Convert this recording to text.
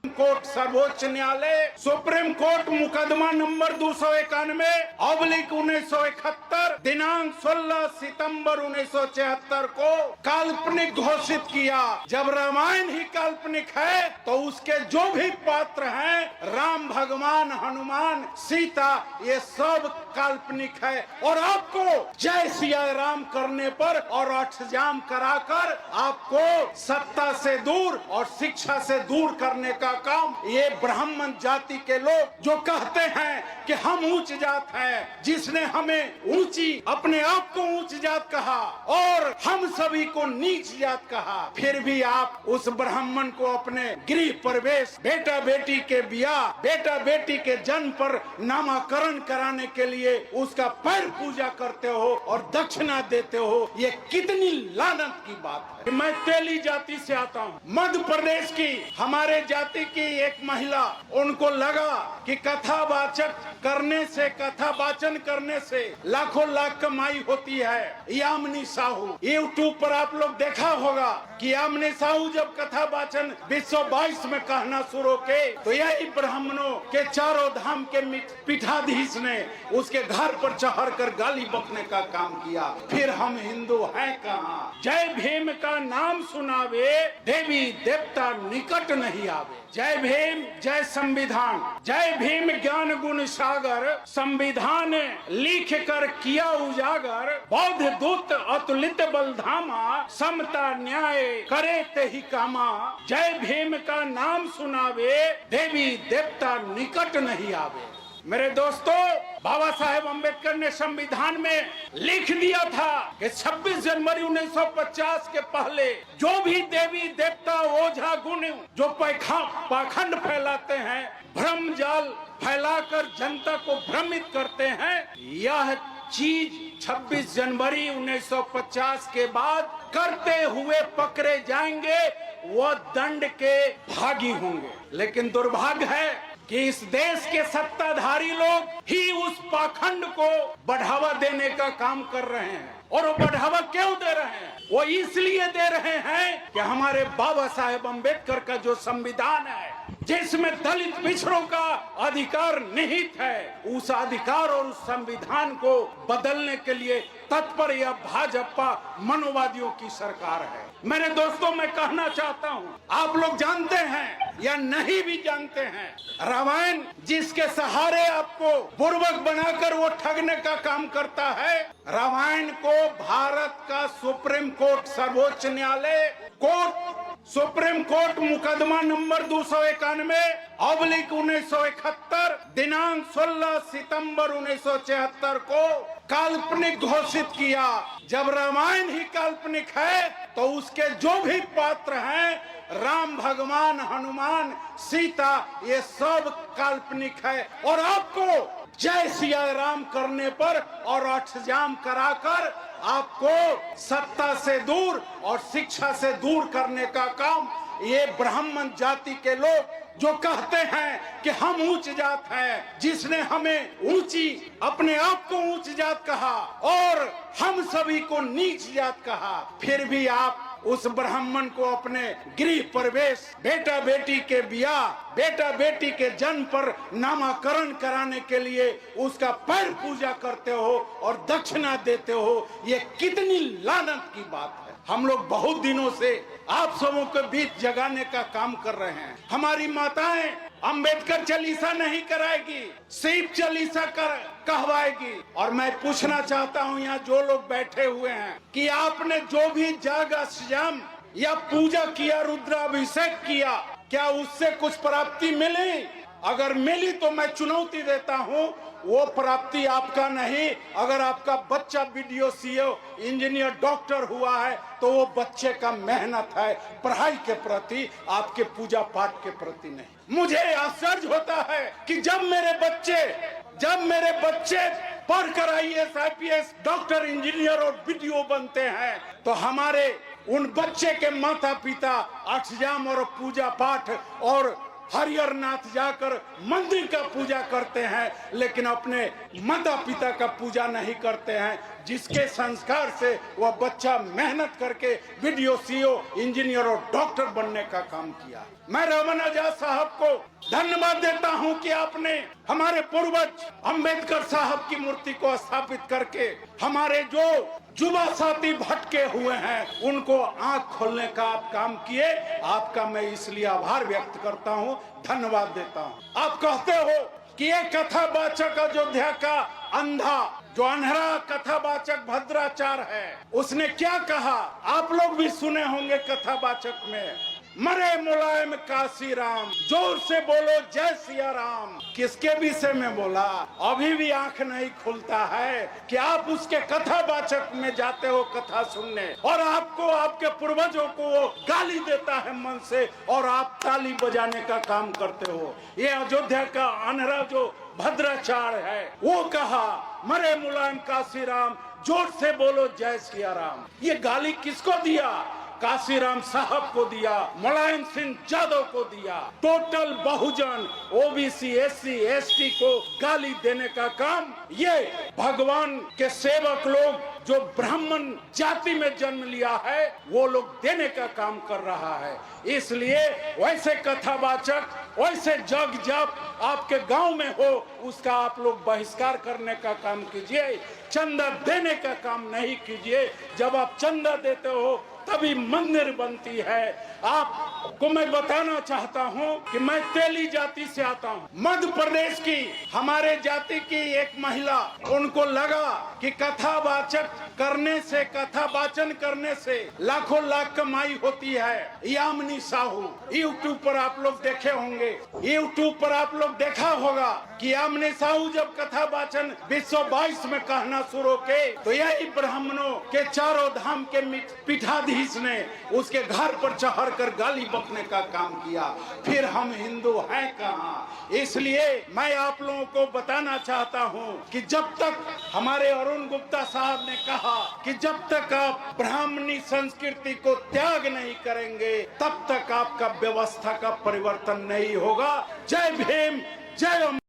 Court सर्वोच्च न्यायालय supreme court मुकदमा नंबर 291/1971 दिनांक 16 सितंबर 1976 को काल्पनिक घोषित किया। जब रामायण ही काल्पनिक है तो उसके जो भी पात्र हैं, राम भगवान, हनुमान, सीता, ये सब काल्पनिक है। और आपको जय सिया राम करने पर और अठजाम कराकर आपको सत्ता से दूर और शिक्षा से दूर करने का काम ये ब्राह्मण जाति के लोग जो कहते हैं कि हम ऊंच जात हैं, जिसने हमें ऊंची अपने आप को ऊंच जात कहा और हम सभी को नीच जात कहा, फिर भी आप उस ब्राह्मण को अपने गृह प्रवेश, बेटा बेटी के ब्याह, बेटा बेटी के जन्म पर नामकरण कराने के लिए उसका पैर पूजा करते हो और दक्षिणा देते हो। ये कितनी लानत की बात है। मैं तेली जाति से आता हूँ, मध्य प्रदेश की हमारे जाति की एक महिला, उनको लगा कि कथावाचक करने से, कथा वाचन करने से लाखों लाख कमाई होती है। यामिनी साहू, यूट्यूब पर आप लोग देखा होगा कि यामिनी साहू जब कथा वाचन 222 में कहना शुरू के तो यही ब्राह्मणों के चारों धाम के पीठाधीश ने उसके घर पर चढ़ कर गाली बकने का काम किया। फिर हम हिंदू हैं कहाँ? जय भीम का नाम सुनावे, देवी देवता निकट नहीं आवे। जय भीम, जय संविधान, जय भीम ज्ञान गुण सागर, संविधान लिख कर किया उजागर, बौद्ध दूत अतुलित बलधामा, समता न्याय करे ते ही कामा। जय भीम का नाम सुनावे, देवी देवता निकट नहीं आवे। मेरे दोस्तों, बाबा साहेब अम्बेडकर ने संविधान में लिख दिया था कि 26 जनवरी 1950 के पहले जो भी देवी देवता ओझा गुण जो पाखंड फैलाते हैं, भ्रम जाल फैलाकर जनता को भ्रमित करते हैं, यह चीज 26 जनवरी 1950 के बाद करते हुए पकड़े जाएंगे, वह दंड के भागी होंगे। लेकिन दुर्भाग्य है कि इस देश के सत्ताधारी लोग ही उस पाखंड को बढ़ावा देने का काम कर रहे हैं। और वो बढ़ावा क्यों दे रहे हैं? वो इसलिए दे रहे हैं कि हमारे बाबा साहेब अम्बेडकर का जो संविधान है, जिसमें दलित पिछड़ों का अधिकार निहित है, उस अधिकार और उस संविधान को बदलने के लिए तत्पर यह भाजपा मनोवादियों की सरकार है। मेरे दोस्तों, मैं कहना चाहता हूँ, आप लोग जानते हैं या नहीं भी जानते हैं, रामायण जिसके सहारे आपको बुर्बक बनाकर वो ठगने का काम करता है, रामायण को भारत का सुप्रीम कोर्ट सर्वोच्च न्यायालय सुप्रीम कोर्ट मुकदमा नंबर 291/1971 दिनांक 16 सितंबर 1976 को काल्पनिक घोषित किया। जब रामायण ही काल्पनिक है तो उसके जो भी पात्र हैं, राम भगवान, हनुमान, सीता, ये सब काल्पनिक है। और आपको जय सिया राम करने पर और अठजाम कराकर आपको सत्ता से दूर और शिक्षा से दूर करने का काम ये ब्राह्मण जाति के लोग जो कहते हैं कि हम ऊंच जात हैं, जिसने हमें ऊंची अपने आप को ऊंच जात कहा और हम सभी को नीच जात कहा, फिर भी आप उस ब्राह्मण को अपने गृह प्रवेश, बेटा बेटी के ब्याह, बेटा बेटी के जन्म पर नामकरण कराने के लिए उसका पैर पूजा करते हो और दक्षिणा देते हो। ये कितनी लानत की बात है। हम लोग बहुत दिनों से आप सबों के बीच जगाने का काम कर रहे हैं। हमारी माताएं अंबेडकर चालीसा नहीं कराएगी, सिर्फ चालीसा कहवाएगी। और मैं पूछना चाहता हूं यहाँ जो लोग बैठे हुए हैं कि आपने जो भी जाग अष्टयाम या पूजा किया, रुद्राभिषेक किया, क्या उससे कुछ प्राप्ति मिली? अगर मिली तो मैं चुनौती देता हूं, वो प्राप्ति आपका नहीं। अगर आपका बच्चा बीडीओ, सीओ, इंजीनियर, डॉक्टर हुआ है तो वो बच्चे का मेहनत है, पढ़ाई के प्रति, आपके पूजा पाठ के प्रति नहीं। मुझे आश्चर्य होता है कि जब मेरे बच्चे पढ़कर IAS, IPS, डॉक्टर, इंजीनियर और बीडीओ बनते हैं तो हमारे उन बच्चे के माता पिता अष्टयाम और पूजा पाठ और हरिहर नाथ जाकर मंदिर का पूजा करते हैं, लेकिन अपने माता पिता का पूजा नहीं करते हैं। जिसके संस्कार से वह बच्चा मेहनत करके वीडियो सीओ, इंजीनियर और डॉक्टर बनने का काम किया। मैं रमन आजाद साहब को धन्यवाद देता हूं कि आपने हमारे पूर्वज अंबेडकर साहब की मूर्ति को स्थापित करके हमारे जो युवा साथी भटके हुए हैं उनको आंख खोलने का आप काम किए। आपका मैं इसलिए आभार व्यक्त करता हूं, धन्यवाद देता हूं। आप कहते हो कि ये कथावाचक अयोध्या का अंधा, जो अनहरा कथावाचक भद्राचार है, उसने क्या कहा आप लोग भी सुने होंगे कथावाचक में, मरे मुलायम काशी राम, जोर से बोलो जय सिया राम। किसके विषय में बोला? अभी भी आंख नहीं खुलता है कि आप उसके कथावाचक में जाते हो कथा सुनने और आपको आपके पूर्वजों को वो गाली देता है मन से और आप ताली बजाने का काम करते हो। ये अयोध्या का अनहरा जो भद्राचार है वो कहा मरे मुलायम काशी राम, जोर से बोलो जय सिया राम। ये गाली किसको दिया? काशीराम साहब को दिया, मुलायम सिंह यादव को दिया। टोटल बहुजन ओबीसी, एससी, एसटी को गाली देने का काम ये भगवान के सेवक लोग जो ब्राह्मण जाति में जन्म लिया है वो लोग देने का काम कर रहा है। इसलिए वैसे कथावाचक, वैसे जग जप आपके गांव में हो उसका आप लोग बहिष्कार करने का काम कीजिए, चंदा देने का काम नहीं कीजिए। जब आप चंदा देते हो तभी मंदिर बनती है। आपको मैं बताना चाहता हूं कि मैं तेली जाति से आता हूं, मध्य प्रदेश की हमारे जाति की एक महिला, उनको लगा कि कथावाचक करने से, कथा वाचन करने से लाखों लाख कमाई होती है। यामिनी साहू, यूट्यूब पर आप लोग देखे होंगे, यूट्यूब पर आप लोग देखा होगा कि यामिनी साहू जब कथा वाचन 222 में कहना शुरू के तो यही ब्राह्मणों के चारों धाम के पीठाधीश ने उसके घर पर चढ़ कर गाली बकने का काम किया। फिर हम हिंदू हैं कहाँ? इसलिए मैं आप लोगों को बताना चाहता हूँ कि जब तक हमारे अरुण गुप्ता साहब ने कहा कि जब तक आप ब्राह्मणी संस्कृति को त्याग नहीं करेंगे तब तक आपका व्यवस्था का परिवर्तन नहीं होगा। जय भीम, जय